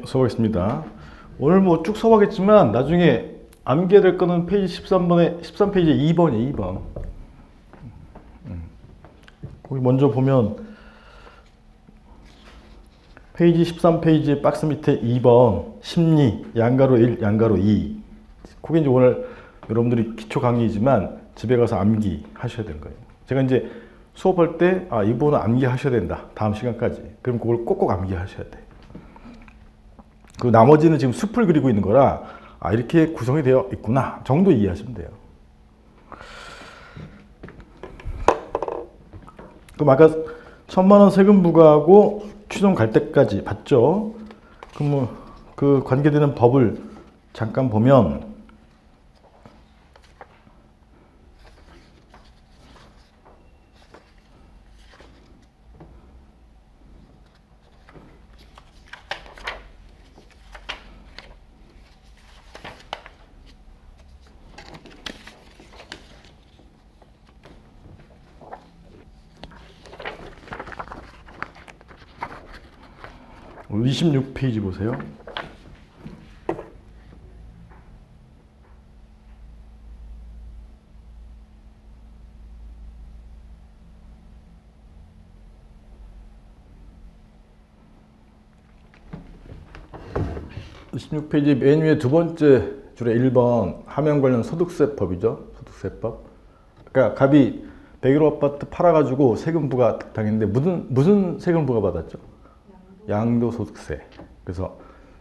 수업하겠습니다. 오늘 뭐 쭉 수업하겠지만 나중에 암기해야 될 거는 페이지 13번에 13페이지 2번이에요. 2번. 거기 먼저 보면 페이지 13페이지 박스 밑에 2번 심리 양가로 1, 양가로 2. 그게 이제 오늘 여러분들이 기초 강의이지만 집에 가서 암기 하셔야 되는 거예요. 제가 이제 수업할 때 이 부분은 암기 하셔야 된다. 다음 시간까지. 그럼 그걸 꼭꼭 암기 하셔야 돼. 그 나머지는 지금 숲을 그리고 있는 거라 이렇게 구성이 되어 있구나 정도 이해하시면 돼요. 그럼 아까 1000만 원 세금 부과하고 추정 갈 때까지 봤죠? 그럼 뭐 그 관계되는 법을 잠깐 보면 우리 26페이지 보세요. 맨 위에 두 번째 줄에 1번 하면 관련 소득세법이죠. 소득세법. 그러니까 갑이 101호 아파트 팔아가지고 세금 부과 당했는데 무슨 세금 부과 받았죠? 양도소득세. 그래서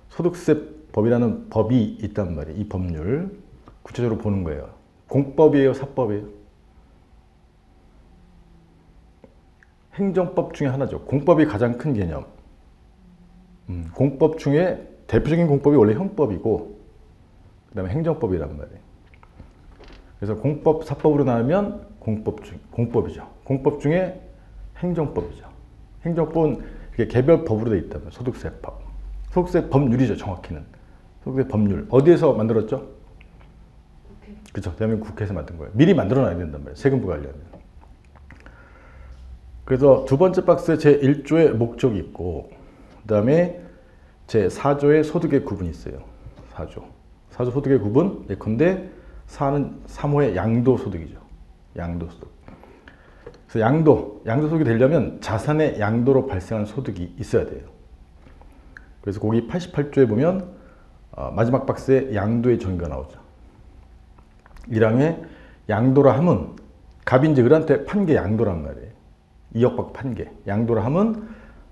소득세법이라는 법이 있단 말이에요. 이 법률 구체적으로 보는 거예요. 공법이에요, 사법이에요? 행정법 중에 하나죠. 공법이 가장 큰 개념. 공법 중에 대표적인 공법이 원래 형법이고 그 다음에 행정법이란 말이에요. 그래서 공법, 사법으로 나누면 공법이죠. 공법 중에 행정법이죠. 행정법은 개별 법으로 되어 있다면 소득세법. 소득세 법률이죠, 정확히는. 소득세 법률. 어디에서 만들었죠? 국회. 그렇죠. 대한민국 국회에서 만든 거예요. 미리 만들어놔야 된단 말이에요. 세금 부과하려면. 그래서 두 번째 박스에 제1조의 목적이 있고 그 다음에 제4조의 소득의 구분이 있어요. 4조. 4조 소득의 구분. 예컨대 4는 3호의 양도소득이죠. 양도소득. 그래서 양도소득이 되려면 자산의 양도로 발생한 소득이 있어야 돼요. 그래서 거기 88조에 보면 마지막 박스에 양도의 정의가 나오죠. 1항에 양도라 함은 갑이 이제 을한테 판 게 양도란 말이에요. 2억 받고 판 게. 양도라 함은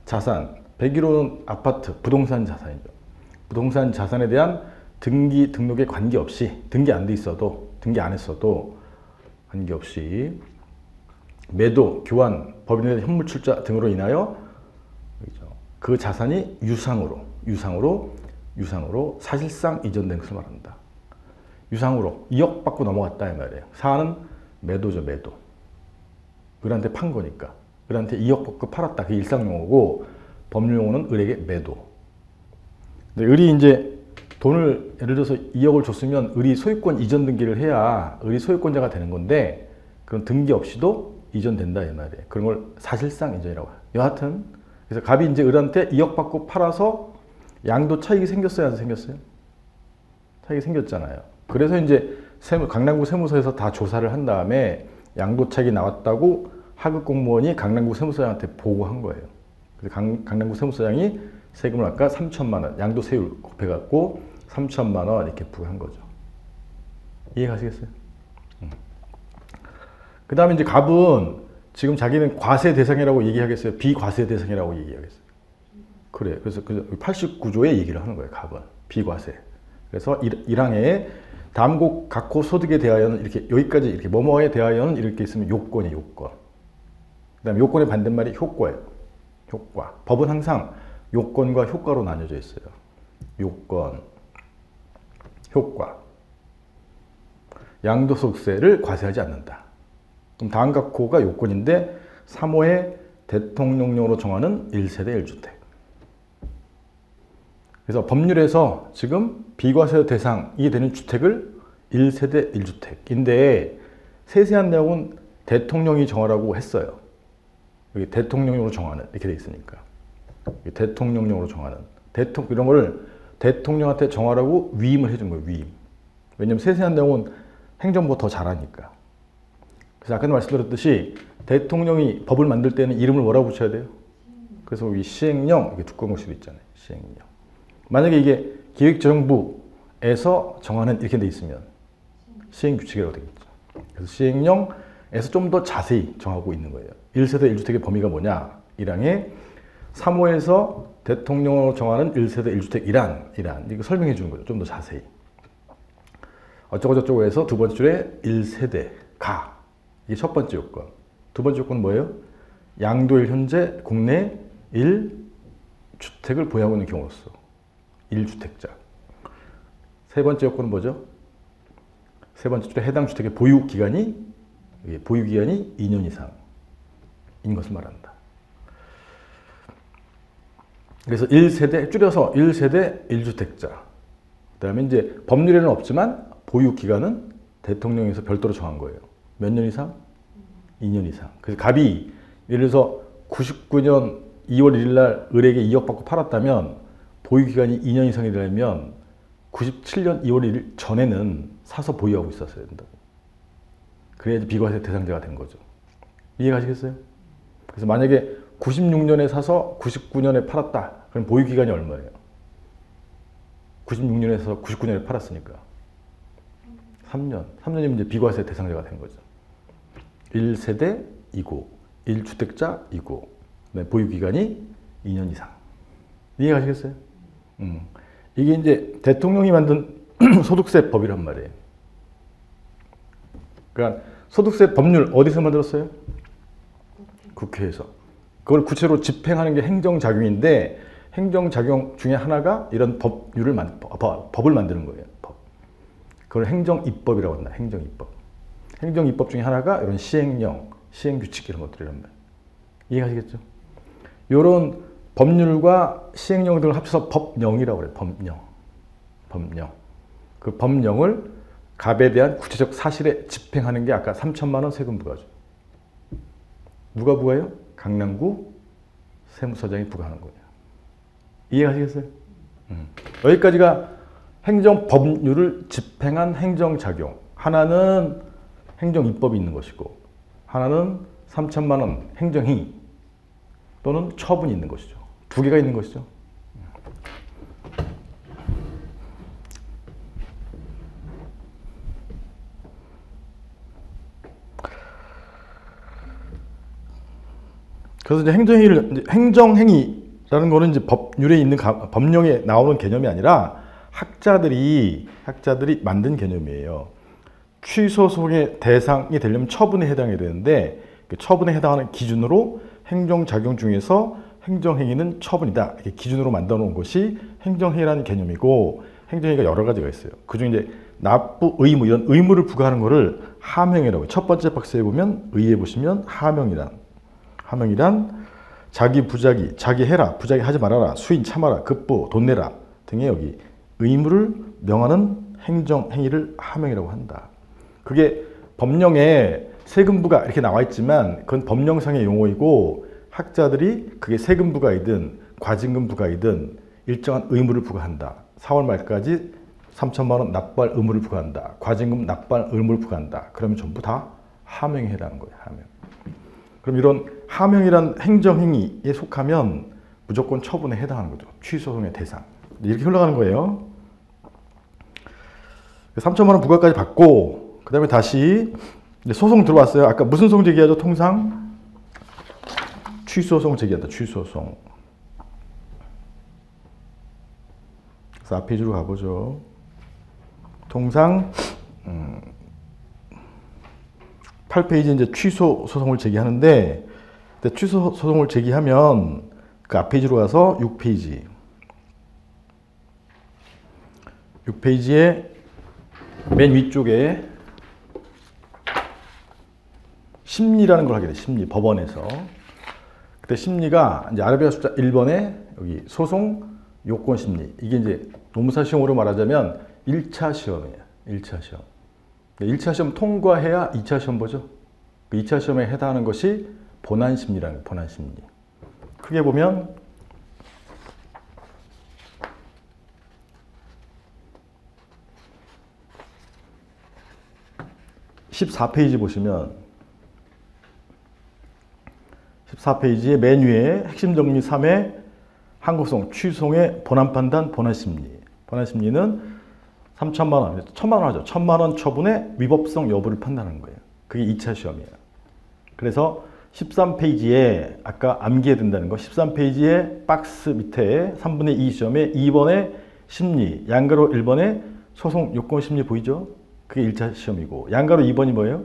자산, 101호는 아파트, 부동산 자산이죠. 부동산 자산에 대한 등기, 등록에 관계없이 등기 안 돼 있어도, 등기 안 했어도 관계없이 매도, 교환, 법인의 현물 출자 등으로 인하여 그 자산이 유상으로 사실상 이전된 것을 말합니다. 유상으로 2억 받고 넘어갔다 이 말이에요. 4는 매도죠, 매도. 을한테 판 거니까. 을한테 2억 받고 팔았다. 그게 일상용어고 법률용어는 을에게 매도. 근데 을이 이제 돈을 예를 들어서 2억을 줬으면 을이 소유권 이전 등기를 해야 을이 소유권자가 되는 건데 그런 등기 없이도 이전된다 이 말이에요. 그런 걸 사실상 이전이라고 해요. 여하튼 그래서 갑이 이제 을한테 2억 받고 팔아서 양도 차익이 생겼어요, 안 생겼어요? 차익이 생겼잖아요. 그래서 이제 강남구 세무서에서 다 조사를 한 다음에 양도 차익이 나왔다고 하급 공무원이 강남구 세무서장한테 보고한 거예요. 그래서 강남구 세무서장이 세금을 아까 3천만 원 양도세율 곱해갖고 3천만 원 이렇게 부과한 거죠. 이해가시겠어요? 그 다음에 이제 갑은 지금 자기는 과세 대상이라고 얘기하겠어요? 비과세 대상이라고 얘기하겠어요? 그래. 그래서 89조에 얘기를 하는 거예요. 갑은. 비과세. 그래서 1항에 다음 각호 소득에 대하여는 이렇게 여기까지 이렇게 뭐뭐에 대하여는 이렇게 있으면 요건이에요. 요건. 그 다음에 요건의 반대말이 효과예요. 효과. 법은 항상 요건과 효과로 나뉘어져 있어요. 요건, 효과. 양도소득세를 과세하지 않는다. 그럼 다음 각호가 요건인데 3호의 대통령령으로 정하는 1세대 1주택. 그래서 법률에서 지금 비과세 대상이 되는 주택을 1세대 1주택인데 세세한 내용은 대통령이 정하라고 했어요. 여기 대통령령으로 정하는 이렇게 돼 있으니까. 대통령령으로 정하는 이런 거를 대통령한테 정하라고 위임을 해준 거예요. 위임. 왜냐면 세세한 내용은 행정부가 더 잘하니까. 그래서 아까 말씀드렸듯이 대통령이 법을 만들 때는 이름을 뭐라고 붙여야 돼요? 그래서 여기 시행령, 이게 두꺼운 거 수도 있잖아요. 시행령. 만약에 이게 기획재정부에서 정하는 이렇게 돼 있으면 시행규칙이라고 되겠죠. 그래서 시행령에서 좀 더 자세히 정하고 있는 거예요. 1세대 1주택의 범위가 뭐냐? 1항에 3호에서 대통령으로 정하는 1세대 1주택 이란 이거 설명해 주는 거죠. 좀 더 자세히. 어쩌고저쩌고 해서 두 번째 줄에 1세대가 이게 첫 번째 요건. 두 번째 요건은 뭐예요? 양도일 현재 국내 1주택을 보유하고 있는 경우로서 1주택자. 세 번째 요건은 뭐죠? 세 번째 줄에 해당 주택의 보유기간이 2년 이상인 것을 말한다. 그래서 1세대, 줄여서 1세대 1주택자. 그 다음에 이제 법률에는 없지만 보유기간은 대통령에서 별도로 정한 거예요. 몇 년 이상? 2년 이상. 그래서 갑이 예를 들어서 99년 2월 1일 날 을에게 2억 받고 팔았다면 보유기간이 2년 이상이 되려면 97년 2월 1일 전에는 사서 보유하고 있었어야 된다고. 그래야지 비과세 대상자가 된 거죠. 이해가시겠어요? 그래서 만약에 96년에 사서 99년에 팔았다. 그럼 보유기간이 얼마예요? 96년에 사서 99년에 팔았으니까 3년. 3년이면 이제 비과세 대상자가 된 거죠. 1세대이고 1주택자이고 보유기간이 2년 이상. 이해가시겠어요? 이게 이제 대통령이 만든 소득세법이란 말이에요. 그러니까 소득세 법률 어디서 만들었어요? 국회에서. 그걸 구체로 집행하는 게 행정작용인데 행정작용 중에 하나가 이런 법을 만드는 거예요. 법. 그걸 행정입법이라고 한다. 행정입법. 행정입법 중에 하나가 이런 시행령, 시행규칙 이런 것들이란 말이에요. 이해가시겠죠? 이런 법률과 시행령 등을 합쳐서 법령이라고 그래요. 법령. 법령. 그 법령을 갑에 대한 구체적 사실에 집행하는 게 아까 3천만 원 세금 부과죠. 누가 부과해요? 강남구 세무서장이 부과하는 거예요. 이해가시겠어요? 여기까지가 행정법률을 집행한 행정작용. 하나는 행정입법이 있는 것이고 하나는 3천만 원 행정행위 또는 처분이 있는 것이죠. 두 개가 있는 것이죠. 그래서 이제 행정행위라는 거는 이제 법률에 있는 법령에 나오는 개념이 아니라 학자들이 만든 개념이에요. 취소소송의 대상이 되려면 처분에 해당해야 되는데 그 처분에 해당하는 기준으로 행정작용 중에서 행정행위는 처분이다. 이렇게 기준으로 만들어 놓은 것이 행정행위라는 개념이고 행정행위가 여러 가지가 있어요. 그중에 이제 납부, 의무 이런 의무를 부과하는 것을 하명이라고 해요. 첫 번째 박스에 보면 의에 보시면 하명이란 자기 부자기, 자기 해라, 부자기 하지 말아라, 수인 참아라, 급부, 돈 내라 등의 여기 의무를 명하는 행정행위를 하명이라고 한다. 그게 법령에 세금부가 이렇게 나와 있지만 그건 법령상의 용어이고 학자들이 그게 세금부가이든 과징금부가이든 일정한 의무를 부과한다. 4월 말까지 3천만 원 납부할 의무를 부과한다. 과징금 납부할 의무를 부과한다. 그러면 전부 다 하명에 해당하는 거예요. 하명. 그럼 이런 하명이란 행정행위에 속하면 무조건 처분에 해당하는 거죠. 취소소송의 대상. 이렇게 흘러가는 거예요. 3천만 원 부과까지 받고 그 다음에 다시 소송 들어왔어요. 아까 무슨 소송 제기하죠? 통상 취소소송 제기한다. 취소소송. 그래서 앞 페이지로 가보죠. 통상 8페이지 이제 취소 소송을 제기하는데 취소 소송을 제기하면 그 앞 페이지로 가서 6페이지. 6페이지에 맨 위쪽에 심리라는 걸 하게 돼. 심리 법원에서. 그때 심리가 이제 아라비아 숫자 1번에 여기 소송 요건 심리. 이게 이제 노무사 시험으로 말하자면 1차 시험이에요. 1차 시험. 1차 시험 통과해야 2차 시험 보죠. 그 2차 시험에 해당하는 것이 본안 심리라는 거예요. 본안 심리. 크게 보면 14페이지 보시면 14페이지의 맨 위에 핵심 정리 3에 항구성, 취소송의 본안 판단, 본안 심리. 본안 심리는 3천만 원, 1,000만 원 하죠. 1,000만 원 처분의 위법성 여부를 판단하는 거예요. 그게 2차 시험이에요. 그래서 13페이지에 아까 암기해야 된다는 거 13페이지에 박스 밑에 3분의 2 시험에 2번의 심리, 양가로 1번의 소송 요건 심리 보이죠? 그게 1차 시험이고 양가로 2번이 뭐예요?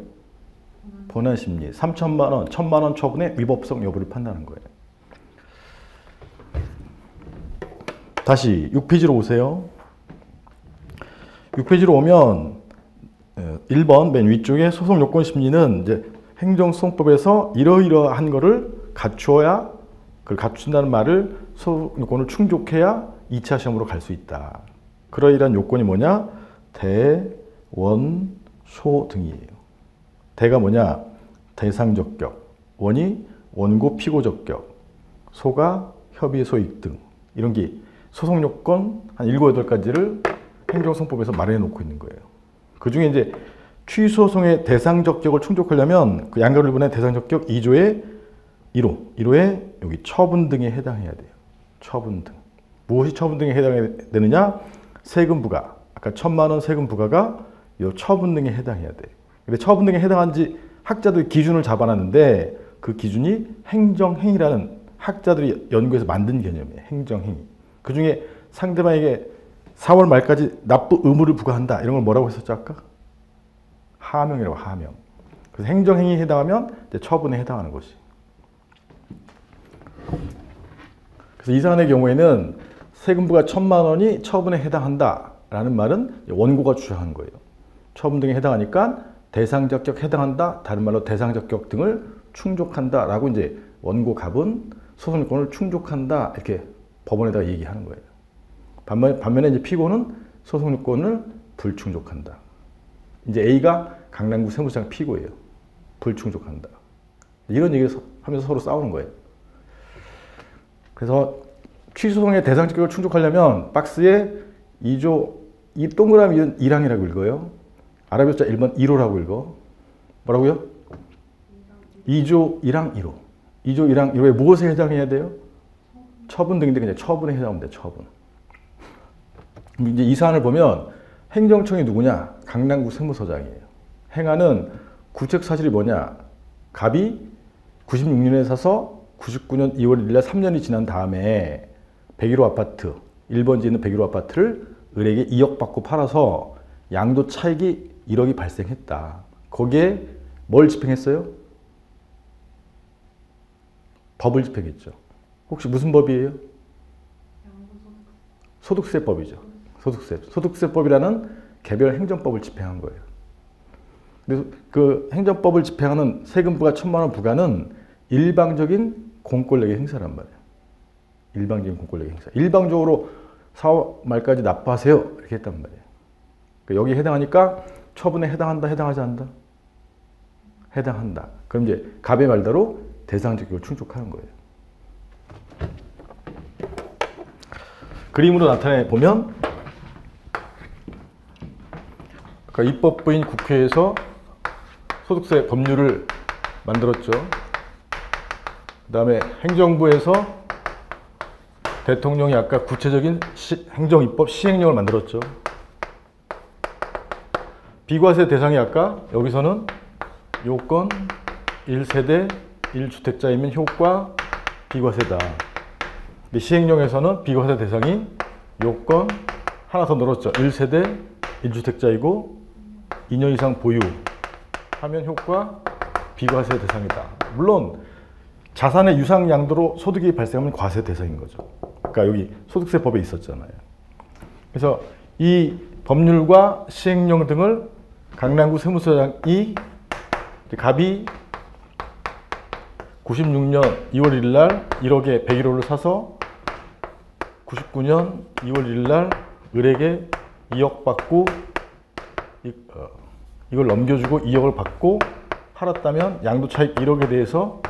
본안 심리. 3천만 원, 1,000만 원 처분의 위법성 여부를 판단하는 거예요. 다시 6페이지로 오세요. 6페이지로 오면 1번 맨 위쪽에 소송 요건 심리는 이제 행정소송법에서 이러이러한 거를 갖추어야, 그걸 갖춘다는 말을 소송 요건을 충족해야 2차 시험으로 갈 수 있다. 그러이러한 요건이 뭐냐? 대, 원, 소 등이에요. 대가 뭐냐? 대상 적격, 원이 원고 피고 적격, 소가 협의의 소익 등 이런 게 소송 요건 한 7, 8가지를 행정소송법에서 마련해 놓고 있는 거예요. 그 중에 이제 취소송의 대상 적격을 충족하려면 그 양가로 1번의 대상 적격 2조의 1호에 여기 처분 등에 해당해야 돼요. 처분 등. 무엇이 처분 등에 해당되느냐? 세금 부과. 아까 1,000만 원 세금 부과가 이 처분 등에 해당해야 돼. 근데 처분 등에 해당한지 학자들이 기준을 잡아놨는데 그 기준이 행정행위라는 학자들이 연구해서 만든 개념이에요. 행정행위. 그 중에 상대방에게 4월 말까지 납부 의무를 부과한다. 이런 걸 뭐라고 했었죠 아까? 하명이라고 하명. 그래서 행정행위에 해당하면 이제 처분에 해당하는 것이. 그래서 이 사안의 경우에는 세금부가 1,000만 원이 처분에 해당한다라는 말은 원고가 주장한 거예요. 처분 등에 해당하니까 대상 적격 해당한다. 다른 말로 대상 적격 등을 충족한다라고 이제 원고 갑은 소송 요건을 충족한다 이렇게 법원에다가 얘기하는 거예요. 반면에 이제 피고는 소송 요건을 불충족한다. 이제 A가 강남구 세무서장 피고예요. 불충족한다. 이런 얘기를 하면서 서로 싸우는 거예요. 그래서 취소송의 대상 적격을 충족하려면 박스에 2조 이 동그라미 1항이라고 읽어요. 아랍어자 1번 1호라고 읽어. 뭐라고요? 2조 1항 1호. 2조 1항 1호에 무엇에 해당해야 돼요? 처분 등인데 그냥 처분에 해당하면 돼요. 처분. 이제 이 사안을 보면 행정청이 누구냐? 강남구 세무서장이에요. 행하는 구책 사실이 뭐냐? 갑이 96년에 사서 99년 2월 1일 날 3년이 지난 다음에 101호 아파트, 1번지에 있는 101호 아파트를 을에게 2억 받고 팔아서 양도 차익이 1억이 발생했다. 거기에 뭘 집행했어요? 법을 집행했죠. 혹시 무슨 법이에요? 소득세법이죠. 소득세법이라는 개별 행정법을 집행한 거예요. 그래서 그 행정법을 집행하는 세금부가 1,000만 원 부과는 일방적인 공권력의 행사란 말이에요. 일방적인 공권력의 행사. 일방적으로 4월 말까지 납부하세요. 이렇게 했단 말이에요. 그러니까 여기에 해당하니까 처분에 해당한다, 해당하지 않는다? 해당한다. 그럼 이제 갑의 말대로 대상 적격을 충족하는 거예요. 그림으로 나타내 보면 아까 입법부인 국회에서 소득세 법률을 만들었죠. 그 다음에 행정부에서 대통령이 아까 구체적인 행정입법 시행령을 만들었죠. 비과세 대상이 아까 여기서는 요건 1세대 1주택자이면 효과 비과세다. 근데 시행령에서는 비과세 대상이 요건 하나 더 늘었죠. 1세대 1주택자이고 2년 이상 보유하면 효과 비과세 대상이다. 물론 자산의 유상 양도로 소득이 발생하면 과세 대상인 거죠. 그러니까 여기 소득세법에 있었잖아요. 그래서 이 법률과 시행령 등을 강남구 세무서장이 갑이 96년 2월 1일 날 1억에 101호를 사서 99년 2월 1일 날 을에게 2억 받고 이걸 넘겨주고 2억을 받고 팔았다면 양도차익 1억에 대해서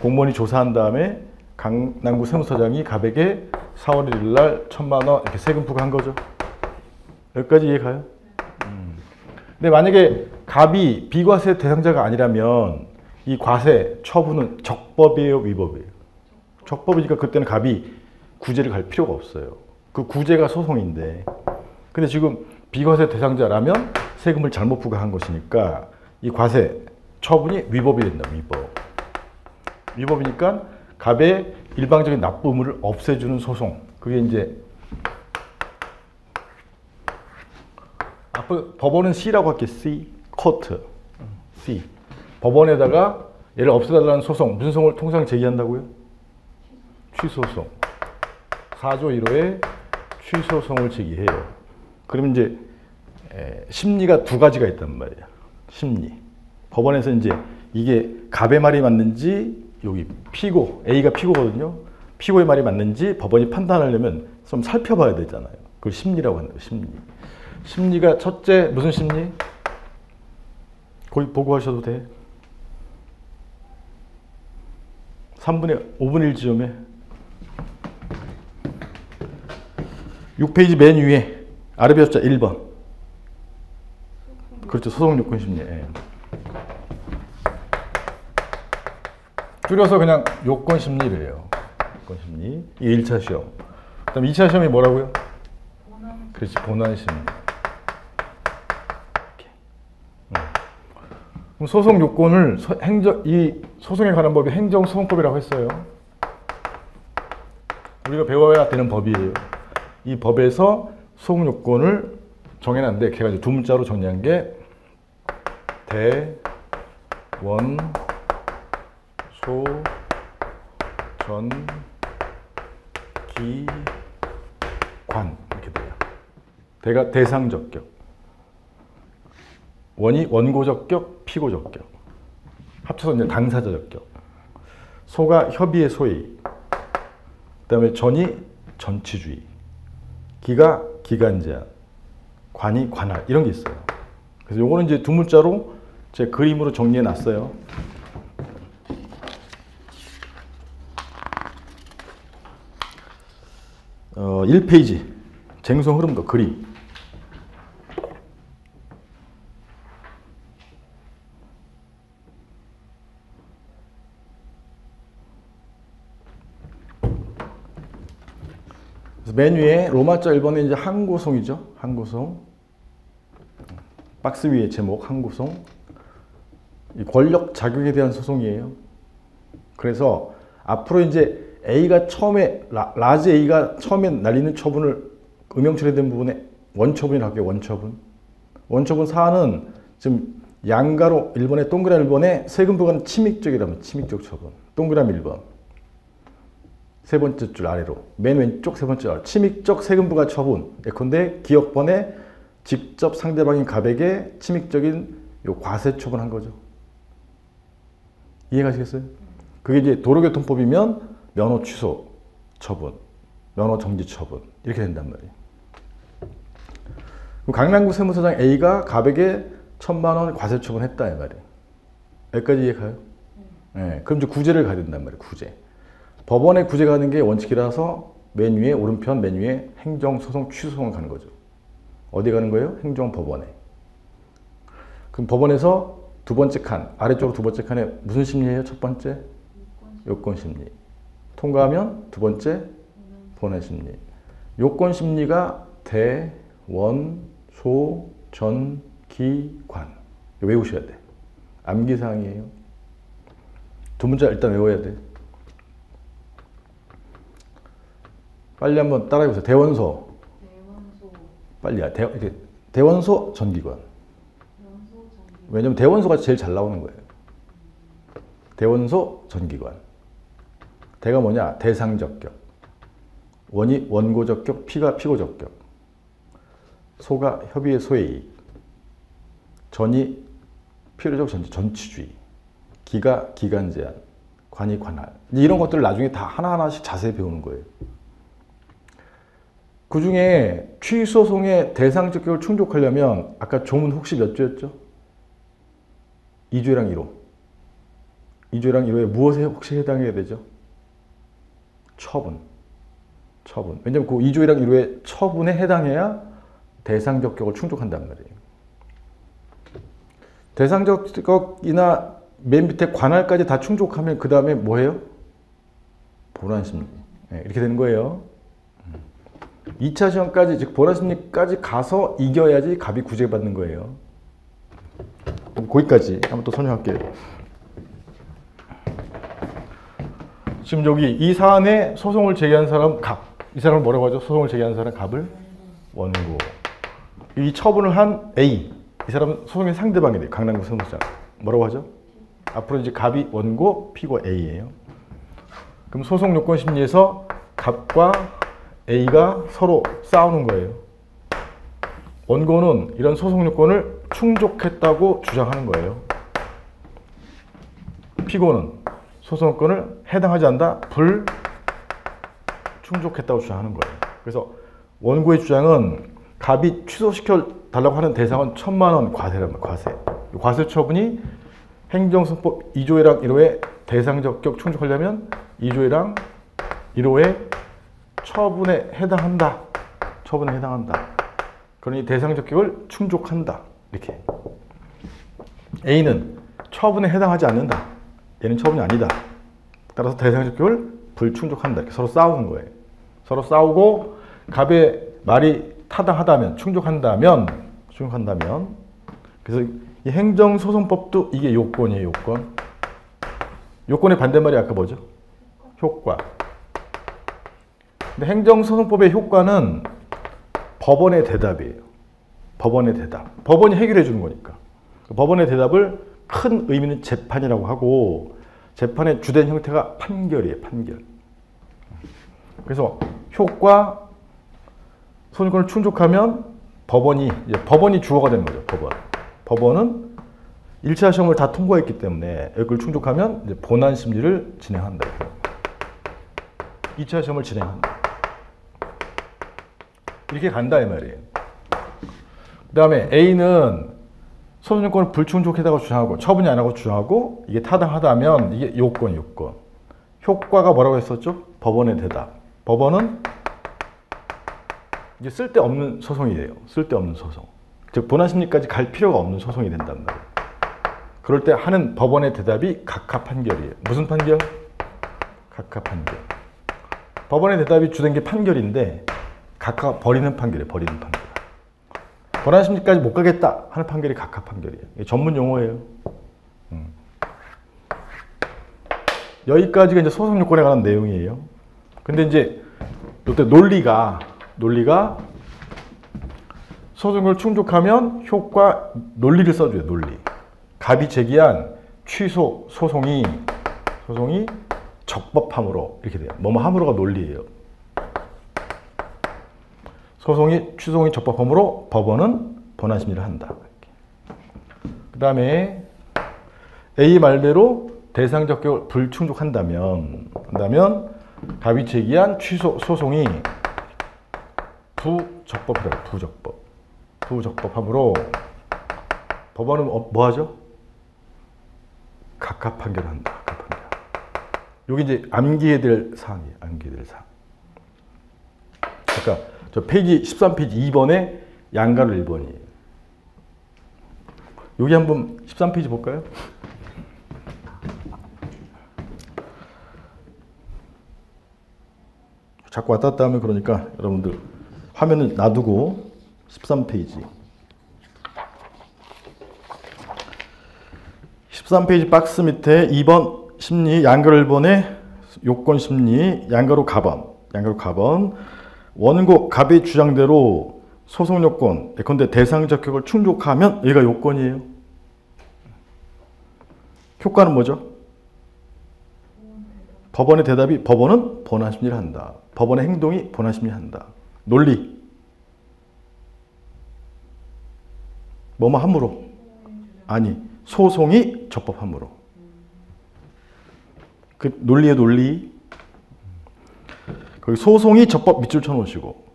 공무원이 조사한 다음에 강남구 세무서장이 갑에게 4월 1일 날 1,000만 원 이렇게 세금 부과한 거죠. 여기까지 이해 가요? 근데 만약에 갑이 비과세 대상자가 아니라면 이 과세 처분은 적법이에요, 위법이에요? 적법이니까 그때는 갑이 구제를 갈 필요가 없어요. 그 구제가 소송인데, 근데 지금 비과세 대상자라면 세금을 잘못 부과한 것이니까 이 과세 처분이 위법이 된다. 위법이니까 갑의 일방적인 납부 의무를 없애주는 소송. 그게 이제 앞으로 법원은 C라고 할게. C, 코트, C. 법원에다가 얘를 없애달라는 소송. 무슨 소송을 통상 제기한다고요? 취소송. 4조 1호에 취소송을 제기해요. 그러면 이제 심리가 두 가지가 있단 말이에요. 심리. 법원에서 이제 이게 갑의 말이 맞는지, 여기 피고, A가 피고거든요. 피고의 말이 맞는지 법원이 판단하려면 좀 살펴봐야 되잖아요. 그걸 심리라고 한다고, 심리. 심리가 첫째, 무슨 심리? 거기 보고하셔도 돼. 5분의 1 지점에 6페이지 맨 위에 아래 벽자 1번. 그렇죠. 소송 요건 심리. 예. 줄여서 그냥 요건 심리래요. 요건 심리. 이게 1차 시험. 그다음 2차 시험이 뭐라고요? 그렇지. 본안 심리. 그럼 소송 요건을 이 소송에 관한 법이 행정소송법이라고 했어요. 우리가 배워야 되는 법이에요. 이 법에서 소송 요건을 정해놨는데 걔가 이제 두 문자로 정리한 게 대, 원, 소, 전, 기, 관 이렇게 돼요. 대가 대상적격, 원이 원고적격, 피고적격, 합쳐서 이제 당사자적격, 소가 협의의 소위, 그다음에 전이 전치주의, 기가 기간제한, 관이 관할 이런 게 있어요. 그래서 요거는 이제 두 문자로 제 그림으로 정리해 놨어요. 어, 1페이지 쟁송 흐름도 그림. 그래서 맨 위에 로마자 1번에 이제 항고송이죠. 항고송. 박스 위에 제목 항고송. 이 권력 자격에 대한 소송이에요. 그래서 앞으로 이제 A가 처음에 라지 A가 처음에 날리는 처분을 음형 처리된 부분에 원처분이라고 할게요. 원처분. 원처분 사안은 지금 양가로 1번에 동그라미 1번에 세금 부과는 침익적이라면 침익적 처분. 동그라미 1번. 세 번째 줄 아래로 맨 왼쪽 세 번째 아래 침익적 세금 부과 처분. 예컨대 기업번에 직접 상대방인 갑에게 침익적인 요 과세 처분한 거죠. 이해가시겠어요? 그게 이제 도로교통법이면 면허 취소 처분, 면허 정지 처분 이렇게 된단 말이에요. 강남구 세무서장 A가 갑에게 1,000만 원 과세 처분했다 이 말이에요. 여기까지 이해가요? 네, 그럼 이제 구제를 가야 된단 말이에요. 구제. 법원에 구제 가는 게 원칙이라서 맨 위에 오른편 맨 위에 행정소송 취소송을 가는 거죠. 어디 가는 거예요? 행정법원에. 그럼 법원에서 두 번째 칸, 아래쪽으로 두 번째 칸에 무슨 심리예요? 첫 번째? 요건심리. 통과하면 두 번째? 본안심리. 요건심리가 대, 원, 소, 전, 기, 관. 외우셔야 돼. 암기사항이에요. 두 문자 일단 외워야 돼. 빨리 한번 따라해보세요. 대원소. 빨리. 대원소 전기관. 왜냐면 대원소가 제일 잘 나오는 거예요. 대원소 전기관. 대가 뭐냐? 대상적격. 원이 원고적격, 피가 피고적격. 소가 협의의 소의 이익. 전이 필요적 전치, 전치주의. 기가 기간 제한. 관이 관할. 이런 것들을 나중에 다 하나하나씩 자세히 배우는 거예요. 그 중에 취소송의 대상적격을 충족하려면 아까 조문 혹시 몇 조였죠? 2조랑 1호. 2조랑 1호에 무엇에 혹시 해당해야 되죠? 처분. 처분. 왜냐면 그 2조 1항 1호의 처분에 해당해야 대상적격을 충족한단 말이에요. 대상적격이나 맨 밑에 관할까지 다 충족하면 그 다음에 뭐예요? 본안심리. 네, 이렇게 되는 거예요. 2차 시험까지, 즉 본안심리까지 가서 이겨야지 갑이 구제받는 거예요. 거기까지 한번 또 설명할게요. 지금 여기 이 사안에 소송을 제기한 사람 갑. 이 사람을 뭐라고 하죠? 소송을 제기한 사람 갑을 원고. 이 처분을 한 A. 이 사람은 소송의 상대방이 돼요. 강남구 소송장. 뭐라고 하죠? 앞으로 이제 갑이 원고, 피고 A예요. 그럼 소송 요건 심리에서 갑과 A가 서로 싸우는 거예요. 원고는 이런 소송 요건을 충족했다고 주장하는 거예요. 피고는 소송 요건을 해당하지 않다, 불충족했다고 주장하는 거예요. 그래서 원고의 주장은 갑이 취소시켜 달라고 하는 대상은 1,000만 원 과세란 말이에요. 과세. 과세 처분이 행정소송법 2조 1항 1호에 대상적격 충족하려면 2조 1항 1호에 처분에 해당한다. 처분에 해당한다. 그러니 대상적격을 충족한다. 이렇게. A는 처분에 해당하지 않는다. 얘는 처분이 아니다. 따라서 대상적격을 불충족한다. 이렇게 서로 싸우는 거예요. 서로 싸우고 갑의 말이 타당하다면, 충족한다면, 그래서 이 행정소송법도 이게 요건이에요, 요건. 요건의 반대말이 아까 뭐죠? 효과. 근데 행정소송법의 효과는 법원의 대답이에요. 법원의 대답. 법원이 해결해 주는 거니까. 법원의 대답을 큰 의미는 재판이라고 하고, 재판의 주된 형태가 판결이에요, 판결. 그래서 효과, 소송권을 충족하면 법원이 주어가 되는 거죠, 법원은 1차 시험을 다 통과했기 때문에 이걸 충족하면 이제 본안 심리를 진행한다. 2차 시험을 진행한다. 이렇게 간다 이 말이에요. 그 다음에 A는 소송권을 불충족했다고 주장하고 처분이 안 하고 주장하고 이게 타당하다면 이게 요건. 효과가 뭐라고 했었죠? 법원의 대답. 법원은 이게 쓸데없는 소송이에요. 쓸데없는 소송. 즉 본안 심리까지 갈 필요가 없는 소송이 된단 말이에요. 그럴 때 하는 법원의 대답이 각하 판결이에요. 무슨 판결? 각하 판결. 법원의 대답이 주된 게 판결인데 각하 버리는 판결이에요. 버리는 판결. 본안 심리까지 못 가겠다 하는 판결이 각하 판결이에요. 이게 전문 용어예요. 여기까지가 이제 소송 요건에 관한 내용이에요. 근데 이제 이때 논리가 소송을 충족하면 효과 논리를 써줘요. 논리. 갑이 제기한 취소 소송이 적법함으로 이렇게 돼요. 뭐뭐함으로가 논리예요. 취소송이 적법함으로 법원은 본안 심리를 한다. 그 다음에 A 말대로 대상적격을 불충족한다면 갑이 제기한 취소 소송이 부적법이라고. 부적법함으로 법원은 뭐 하죠? 각하 판결을 한다. 각하 판결. 여기 이제 암기해야 될 사항이에요. 암기해야 될 사항. 그러니까 저 페이지 13페이지 2번에 양가로 1번이에요. 여기 한번 13페이지 볼까요? 자꾸 왔다 갔다 하면 그러니까 여러분들 화면을 놔두고 13페이지 13페이지 박스 밑에 2번 심리 양가로 1번에 요건 심리 양가로 가번 원고 갑의 주장대로 소송 요건 예컨대 대상적격을 충족하면 얘가 요건이에요. 효과는 뭐죠? 법원의 대답이 법원은 본안 심리를 한다. 법원의 행동이 본안 심리를 한다. 논리. 뭐뭐 함으로? 아니, 소송이 적법함으로. 그 논리의 논리. 거기 소송이 적법 밑줄 쳐놓으시고.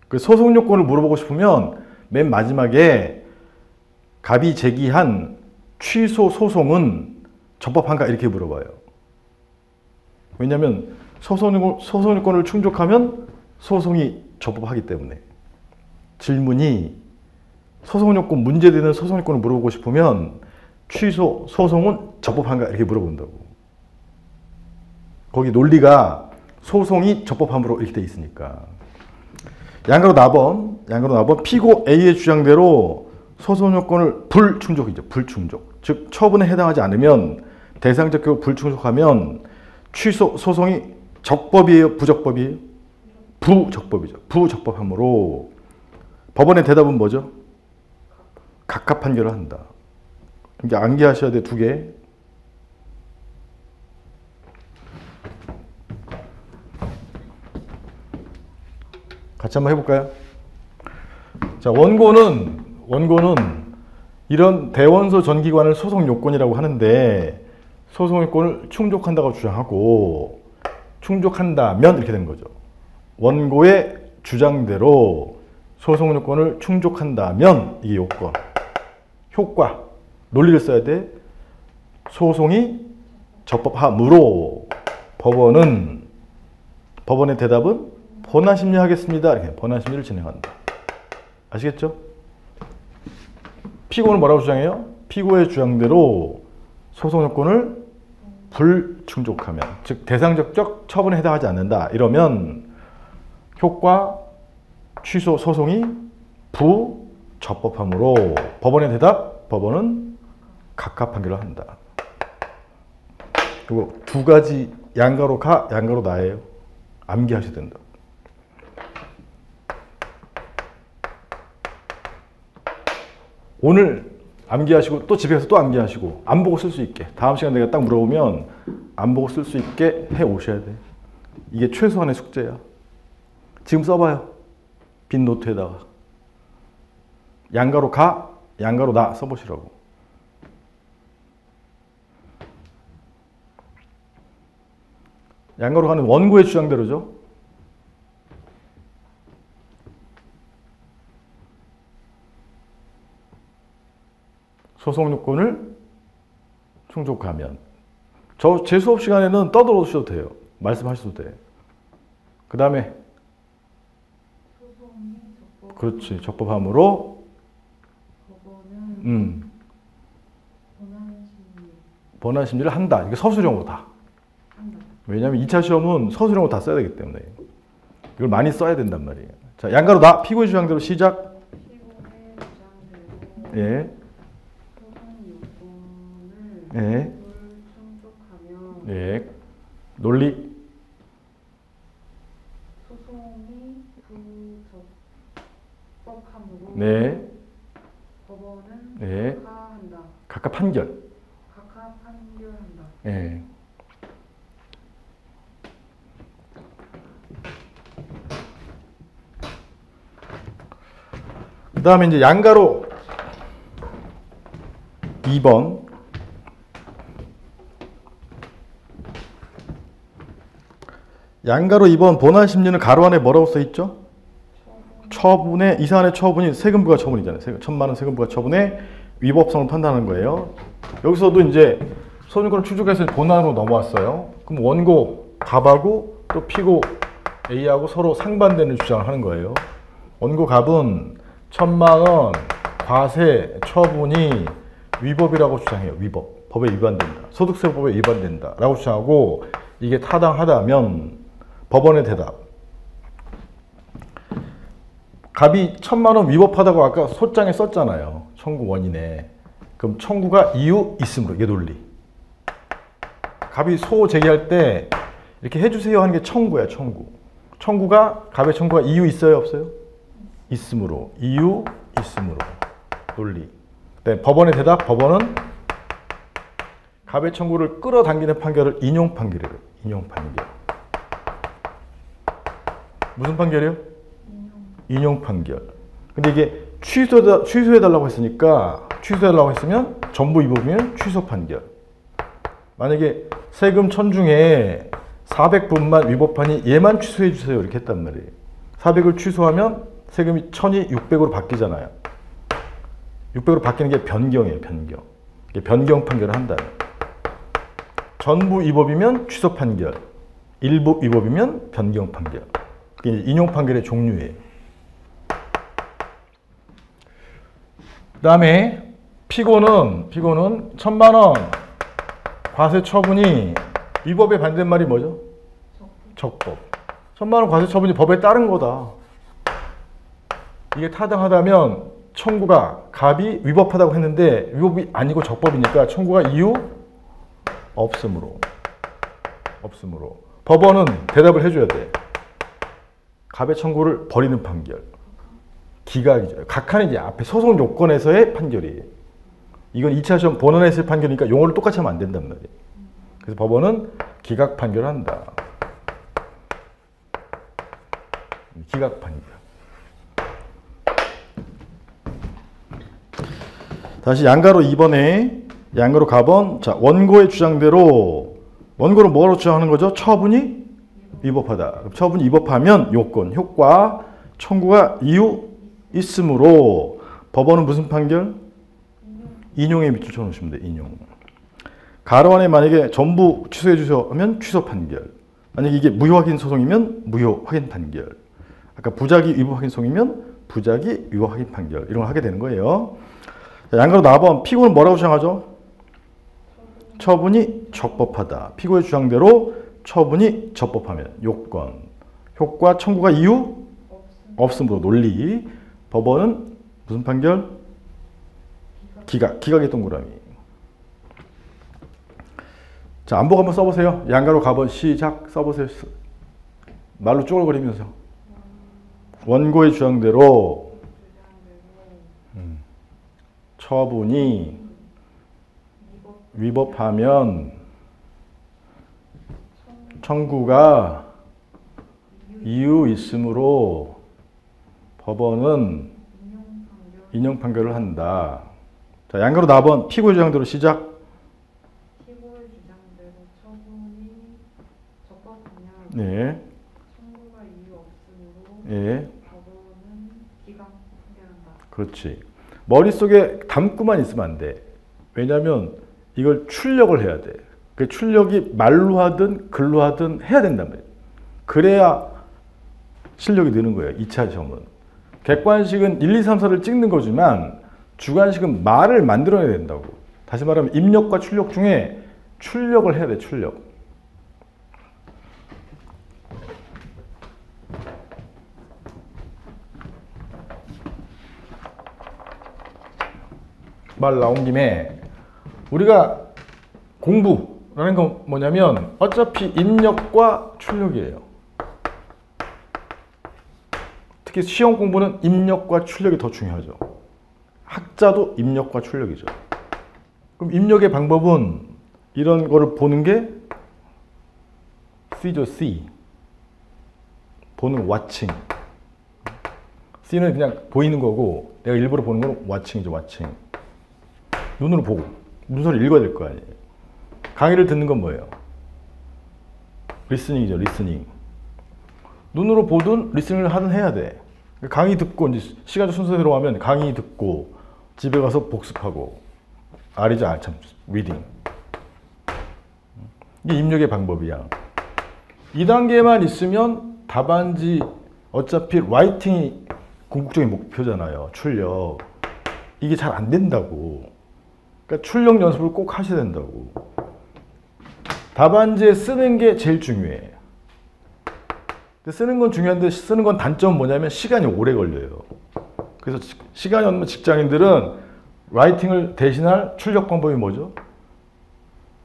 그 소송 요건을 물어보고 싶으면 맨 마지막에 갑이 제기한 취소 소송은 적법한가 이렇게 물어봐요. 왜냐하면 소송 요건을 충족하면 소송이 적법하기 때문에. 질문이 소송 요건 문제되는 소송 요건을 물어보고 싶으면 취소, 소송은 적법한가 이렇게 물어본다고. 거기 논리가 소송이 적법함으로 이렇게 돼 있으니까. 양가로 나번 피고 A의 주장대로 소송 요건을 불충족이죠. 불충족. 즉 처분에 해당하지 않으면 대상적 경우 불충족하면 취소 소송이 적법이에요, 부적법이에요? 부적법이죠. 부적법함으로 법원의 대답은 뭐죠? 각하 판결을 한다. 이제 암기하셔야 돼, 2개. 같이 한번 해볼까요? 자, 원고는 이런 대원소 전 기관을 소송 요건이라고 하는데 소송 요건을 충족한다고 주장하고 충족한다면 이렇게 된 거죠. 원고의 주장대로 소송 요건을 충족한다면 이게 요건, 효과, 논리를 써야 돼. 소송이 적법하므로 법원의 대답은 본안심리하겠습니다. 이렇게 본안심리를 진행한다. 아시겠죠? 피고는 뭐라고 주장해요? 피고의 주장대로 소송 요건을 불충족하면, 즉 대상적 처분에 해당하지 않는다. 이러면 효과, 취소 소송이 부적법하므로 법원의 대답, 법원은 각하 판결을 한다. 그리고 2가지 양가로 가, 양가로 나예요. 암기하셔야 된다. 오늘 암기하시고 또 집에 가서 또 암기하시고 안 보고 쓸 수 있게, 다음 시간에 내가 딱 물어보면 안 보고 쓸 수 있게 해 오셔야 돼. 이게 최소한의 숙제야. 지금 써봐요. 빈 노트에다가 양가로 가, 양가로 나 써보시라고. 양가로 가는 원고의 주장대로죠. 소송 요건을 충족하면. 제 수업 시간에는 떠들어주셔도 돼요. 말씀하셔도 돼. 그 다음에 그렇지, 적법함으로 법원은 본안심리를 한다. 이게 서술형으로 다. 왜냐하면 2차 시험은 서술형으로 다 써야 되기 때문에 이걸 많이 써야 된단 말이에요. 자, 양가로 나, 피고의 주장대로 시작. 예. 예. 예. 논리. 소송이 부적법함으로 네. 법원은 예. 각하한다. 각하 판결. 각하 판결한다. 예. 그 다음에 이제 양가로 2번. 양가로 2번 본안심리는 가로 안에 뭐라고 써있죠? 처분에, 이 사안의 처분이 세금부가 처분이잖아요. 1,000만 원 세금부가 처분에 위법성을 판단하는 거예요. 여기서도 이제 소유권을 추적해서 본안으로 넘어왔어요. 그럼 원고 갑하고 또 피고 A하고 서로 상반되는 주장을 하는 거예요. 원고 갑은 1,000만 원 과세 처분이 위법이라고 주장해요. 위법. 법에 위반된다. 소득세법에 위반된다. 라고 주장하고 이게 타당하다면 법원의 대답. 갑이 1,000만 원 위법하다고 아까 소장에 썼잖아요. 청구 원인에. 그럼 청구가 이유 있으므로. 이게 논리. 갑이 소 제기할 때 이렇게 해주세요 하는 게 청구야. 청구가 갑의 청구가 이유 있어요? 없어요? 있으므로. 이유 있으므로. 논리. 네, 법원의 대답. 법원은 갑의 청구를 끌어당기는 판결을 인용 판결이에요. 인용 판결. 무슨 판결이요? 인용 판결. 근데 이게 취소해달라고 했으니까, 취소해달라고 했으면 전부 위법이면 취소 판결. 만약에 세금 1,000 중에 400분만 위법하니 얘만 취소해주세요. 이렇게 했단 말이에요. 400을 취소하면 세금이 1,000이 600으로 바뀌잖아요. 600으로 바뀌는 게 변경이에요. 변경. 이게 변경 판결을 한다는. 전부 위법이면 취소 판결, 일부 위법이면 변경 판결. 이게 인용 판결의 종류예요. 그 다음에 피고는 1,000만 원 과세 처분이 이 법의 반대말이 뭐죠? 적법. 1,000만 원 과세 처분이 법에 따른 거다. 이게 타당하다면 청구가 갑이 위법하다고 했는데 위법이 아니고 적법이니까 청구가 이유 없으므로. 법원은 대답을 해줘야 돼. 갑의 청구를 버리는 판결. 기각이죠. 각하는 이제 앞에 소송 요건에서의 판결이에요. 이건 2차 시험 본원에서의 판결이니까 용어를 똑같이 하면 안 된단 말이에요. 그래서 법원은 기각 판결을 한다. 기각 판결. 다시 양가로 2번에 양가로 가번. 자, 원고의 주장대로 원고는 뭐로 주장하는 거죠? 처분이 위법하다. 처분이 위법하면 요건, 효과, 청구가 이유 있으므로 법원은 무슨 판결? 인용에 밑줄 쳐놓으시면 돼요. 인용. 가로 안에 만약에 전부 취소해 주셔면 취소 판결. 만약에 이게 무효 확인 소송이면 무효 확인 판결. 아까 부작위 위법 확인 소송이면 부작위 위법 확인 판결. 이런 걸 하게 되는 거예요. 양가로 4번. 피고는 뭐라고 주장하죠? 처분이 적법하다. 피고의 주장대로 처분이 적법하면 요건, 효과, 청구가 이유 없음으로 논리. 법원은 무슨 판결? 기각의 동그라미. 자, 안복 한번 써보세요. 양가로 가번 시작 써보세요. 말로 쪼글거리면서. 원고의 주장대로 처분이 위법하면 청구가 이유 있으므로 법원은 인용 판결을 한다. 자, 양가로 4번 피고의 주장대로 시작. 피고의 주장대로 처분이 적법하면 네. 청구가 이유 없으므로 예. 법원은 기각 판결한다. 그렇지. 머릿속에 담고만 있으면 안 돼. 왜냐하면 이걸 출력을 해야 돼. 그 출력이 말로 하든 글로 하든 해야 된단 말이에요. 그래야 실력이 느는 거예요. 2차 시험은. 객관식은 1, 2, 3, 4를 찍는 거지만 주관식은 말을 만들어내야 된다고. 다시 말하면 입력과 출력 중에 출력을 해야 돼. 출력. 말 나온 김에 우리가 공부라는 건 뭐냐면 어차피 입력과 출력이에요. 특히 시험 공부는 입력과 출력이 더 중요하죠. 학자도 입력과 출력이죠. 그럼 입력의 방법은 이런 거를 보는 게 C죠. C. 보는 watching. C는 그냥 보이는 거고 내가 일부러 보는 건 watching이죠. watching. 눈으로 보고 문서를 읽어야 될 거 아니에요. 강의를 듣는 건 뭐예요? 리스닝이죠. 리스닝. 눈으로 보든 리스닝을 하든 해야 돼. 강의 듣고 이제 시간적 순서대로 하면 강의 듣고 집에 가서 복습하고 R이죠. R 참 리딩. 이게 입력의 방법이야. 2단계만 있으면 답안지 어차피 라이팅이 궁극적인 목표잖아요. 출력. 이게 잘 안 된다고. 그러니까 출력 연습을 꼭 하셔야 된다고. 답안지에 쓰는 게 제일 중요해. 쓰는 건 중요한데 쓰는 건 단점은 뭐냐면 시간이 오래 걸려요. 그래서 시간이 없는 직장인들은 라이팅을 대신할 출력 방법이 뭐죠?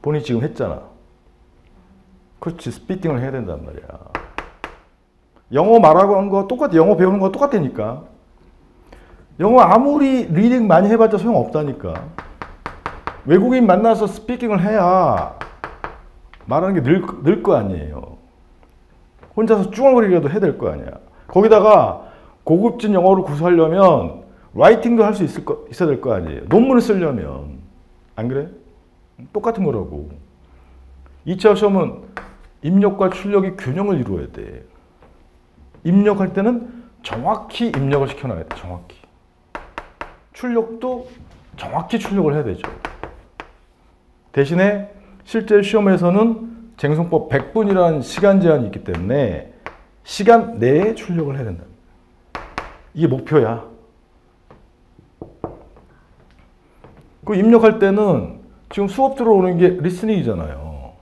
본인이 지금 했잖아. 그렇지. 스피킹을 해야 된단 말이야. 영어 말하고 한 거 똑같아. 영어 배우는 거 똑같다니까. 영어 아무리 리딩 많이 해봤자 소용없다니까. 외국인 만나서 스피킹을 해야 말하는 게 늘 거 아니에요. 혼자서 쭈얼거리기라도 해야 될 거 아니야. 거기다가 고급진 영어를 구사하려면 라이팅도 할 수 있어야 될 거 아니에요. 논문을 쓰려면. 안 그래? 똑같은 거라고. 2차 시험은 입력과 출력이 균형을 이루어야 돼. 입력할 때는 정확히 입력을 시켜놔야 돼. 정확히. 출력도 정확히 출력을 해야 되죠. 대신에 실제 시험에서는 쟁송법 100분이라는 시간 제한이 있기 때문에 시간 내에 출력을 해야 된다. 이게 목표야. 그 입력할 때는 지금 수업 들어오는 게 리스닝이잖아요.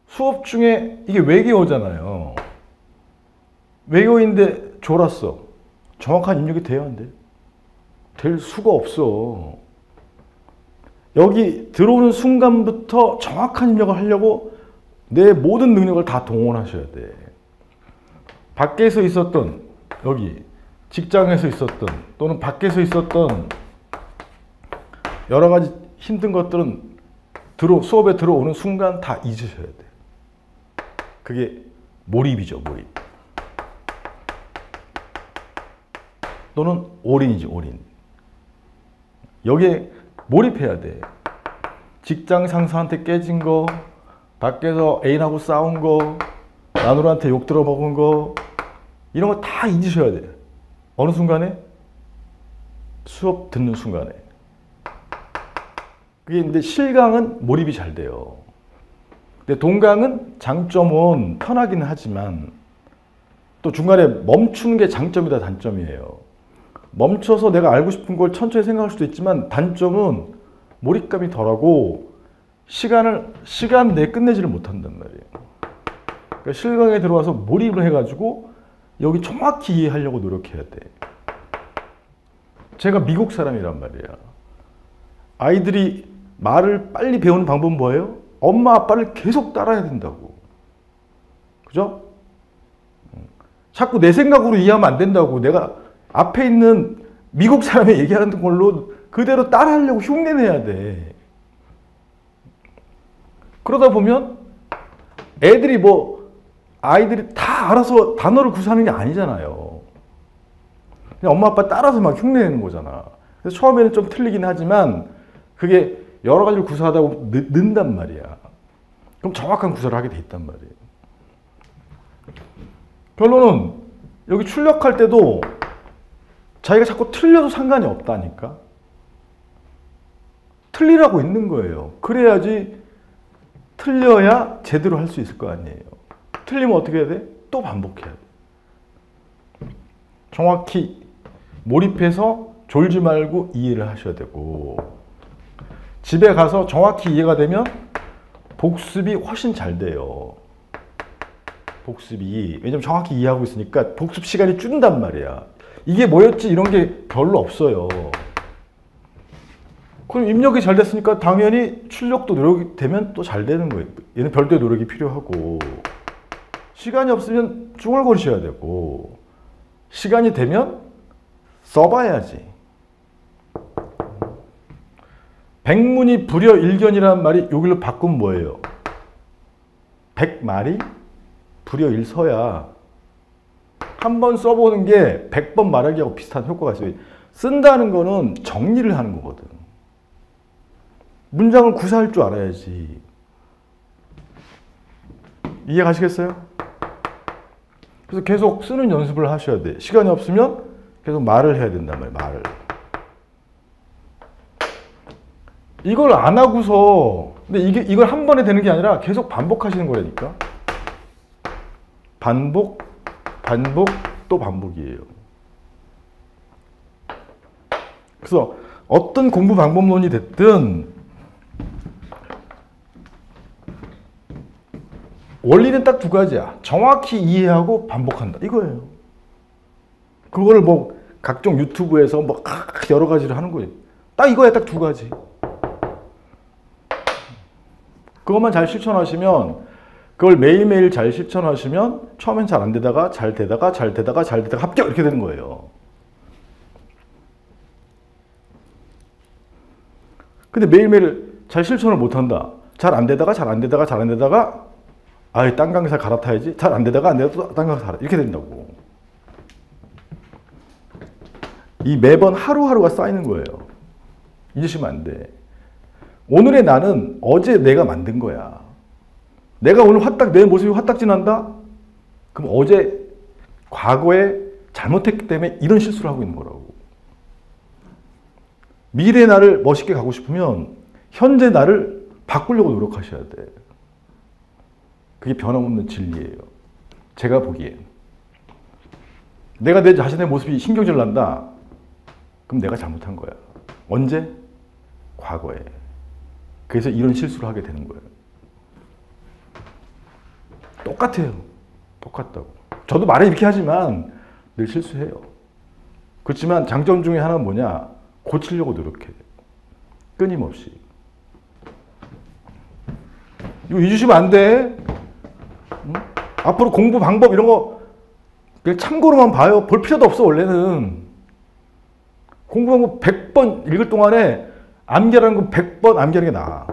수업 중에 이게 외계어잖아요. 외계어인데 졸았어. 정확한 입력이 돼야 안 돼? 될 수가 없어. 여기 들어오는 순간부터 정확한 입력을 하려고 내 모든 능력을 다 동원하셔야 돼. 밖에서 있었던, 여기 직장에서 있었던 또는 밖에서 있었던 여러 가지 힘든 것들은 수업에 들어오는 순간 다 잊으셔야 돼. 그게 몰입이죠, 몰입. 또는 올인이지, 올인. 여기에 몰입해야 돼. 직장 상사한테 깨진 거, 밖에서 애인하고 싸운 거, 마누라한테 욕 들어먹은 거, 이런 거 다 잊으셔야 돼. 어느 순간에? 수업 듣는 순간에. 그게 근데 실강은 몰입이 잘 돼요. 근데 동강은 장점은 편하기는 하지만 또 중간에 멈추는 게 장점이다, 단점이에요. 멈춰서 내가 알고 싶은 걸 천천히 생각할 수도 있지만 단점은 몰입감이 덜하고 시간 내에 끝내지를 못한단 말이에요. 그러니까 실강에 들어와서 몰입을 해가지고 여기 정확히 이해하려고 노력해야 돼. 제가 미국 사람이란 말이야. 아이들이 말을 빨리 배우는 방법은 뭐예요? 엄마 아빠를 계속 따라야 된다고. 그죠? 자꾸 내 생각으로 이해하면 안 된다고. 내가 앞에 있는 미국 사람이 얘기하는 걸로 그대로 따라하려고 흉내내야 돼. 그러다 보면 아이들이 다 알아서 단어를 구사하는 게 아니잖아요. 그냥 엄마 아빠 따라서 막 흉내내는 거잖아. 그래서 처음에는 좀 틀리긴 하지만 그게 여러 가지를 구사하다 보면 는단 말이야. 그럼 정확한 구사를 하게 돼 있단 말이에요. 결론은 여기 출력할 때도 자기가 자꾸 틀려도 상관이 없다니까. 틀리라고 있는 거예요. 그래야지 틀려야 제대로 할 수 있을 거 아니에요. 틀리면 어떻게 해야 돼? 또 반복해야 돼. 정확히 몰입해서 졸지 말고 이해를 하셔야 되고 집에 가서 정확히 이해가 되면 복습이 훨씬 잘 돼요. 복습이. 왜냐면 정확히 이해하고 있으니까 복습 시간이 줄는단 말이야. 이게 뭐였지? 이런 게 별로 없어요. 그럼 입력이 잘 됐으니까 당연히 출력도 노력이 되면 또 잘 되는 거예요. 얘는 별도의 노력이 필요하고 시간이 없으면 중얼거리셔야 되고 시간이 되면 써봐야지. 백문이 불여일견이라는 말이 여기로 바꾸면 뭐예요? 백말이 불여일서야. 한 번 써보는 게 100번 말하기하고 비슷한 효과가 있어요. 쓴다는 거는 정리를 하는 거거든. 문장을 구사할 줄 알아야지. 이해 가시겠어요? 그래서 계속 쓰는 연습을 하셔야 돼. 시간이 없으면 계속 말을 해야 된단 말이에요. 말을. 이걸 안 하고서 근데 이걸 한 번에 되는 게 아니라 계속 반복하시는 거라니까. 반복, 또 반복이에요. 그래서 어떤 공부 방법론이 됐든 원리는 딱 두 가지야. 정확히 이해하고 반복한다. 이거예요. 그거를 뭐 각종 유튜브에서 뭐 여러 가지를 하는 거예요. 딱 이거야. 딱 두 가지. 그것만 잘 실천하시면 그걸 매일매일 잘 실천하시면 처음엔 잘 안 되다가 잘 되다가 잘 되다가 잘 되다가 합격 이렇게 되는 거예요. 근데 매일매일 잘 실천을 못한다. 잘 안 되다가 잘 안 되다가 잘 안 되다가 아이 딴 강사 갈아타야지. 잘 안 되다가 안 되다가 딴 강사 갈아 이렇게 된다고. 이 매번 하루하루가 쌓이는 거예요. 잊으시면 안 돼. 오늘의 나는 어제 내가 만든 거야. 내가 오늘 내 모습이 화딱지 난다? 그럼 어제 과거에 잘못했기 때문에 이런 실수를 하고 있는 거라고. 미래 나를 멋있게 가고 싶으면 현재 나를 바꾸려고 노력하셔야 돼. 그게 변함없는 진리예요. 제가 보기엔. 내가 내 자신의 모습이 신경질 난다? 그럼 내가 잘못한 거야. 언제? 과거에. 그래서 이런 실수를 하게 되는 거예요. 똑같아요. 똑같다고. 저도 말은 이렇게 하지만 늘 실수해요. 그렇지만 장점 중에 하나는 뭐냐? 고치려고 노력해요. 끊임없이. 이거 잊으시면 안 돼. 응? 앞으로 공부 방법 이런 거 그냥 참고로만 봐요. 볼 필요도 없어 원래는. 공부한 거 100번 읽을 동안에 암기하는 거 100번 암기하는 게 나아.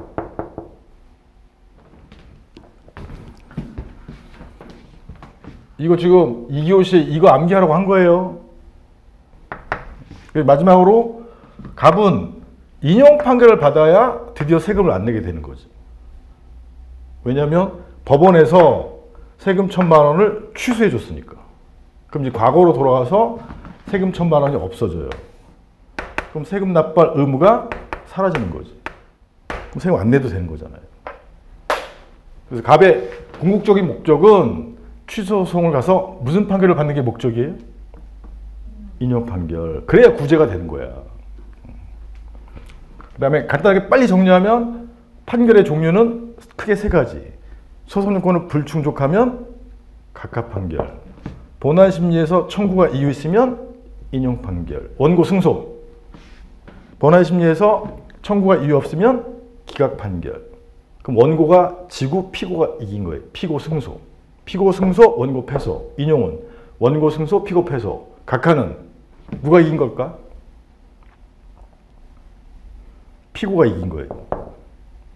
이거 지금 2교시 이거 암기하라고 한 거예요. 마지막으로 갑은 인용 판결을 받아야 드디어 세금을 안 내게 되는 거지. 왜냐하면 법원에서 세금 1,000만 원을 취소해 줬으니까. 그럼 이제 과거로 돌아가서 세금 1,000만 원이 없어져요. 그럼 세금 납부할 의무가 사라지는 거지. 그럼 세금 안 내도 되는 거잖아요. 그래서 갑의 궁극적인 목적은 취소 소송을 가서 무슨 판결을 받는 게 목적이에요? 인용 판결. 그래야 구제가 되는 거야. 그 다음에 간단하게 빨리 정리하면 판결의 종류는 크게 세 가지. 소송요건을 불충족하면 각하 판결. 본안 심리에서 청구가 이유 있으면 인용 판결. 원고 승소. 본안 심리에서 청구가 이유 없으면 기각 판결. 그럼 원고가 지고 피고가 이긴 거예요. 피고 승소. 피고 승소, 원고 패소. 인용은 원고 승소, 피고 패소. 각하는 누가 이긴 걸까? 피고가 이긴 거예요.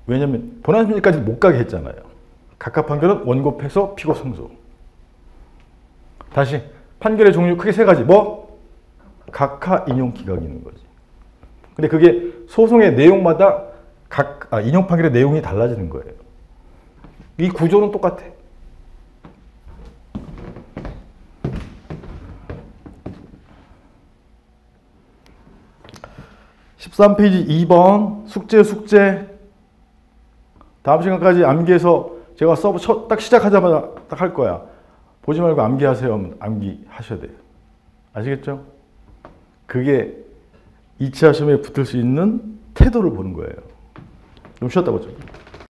왜냐하면 본안 심리까지 못 가게 했잖아요. 각하 판결은 원고 패소, 피고 승소. 다시 판결의 종류 크게 세 가지. 뭐? 각하, 인용, 기각이 있는 거지. 근데 그게 소송의 내용마다 인용 판결의 내용이 달라지는 거예요. 이 구조는 똑같아. (13페이지) 2번 숙제 다음 시간까지 암기해서 제가 서브 딱 시작하자마자 딱 할 거야. 보지 말고 암기하세요 하면 암기하셔야 돼요. 아시겠죠? 그게 2차 시험에 붙을 수 있는 태도를 보는 거예요. 좀 쉬었다 보죠.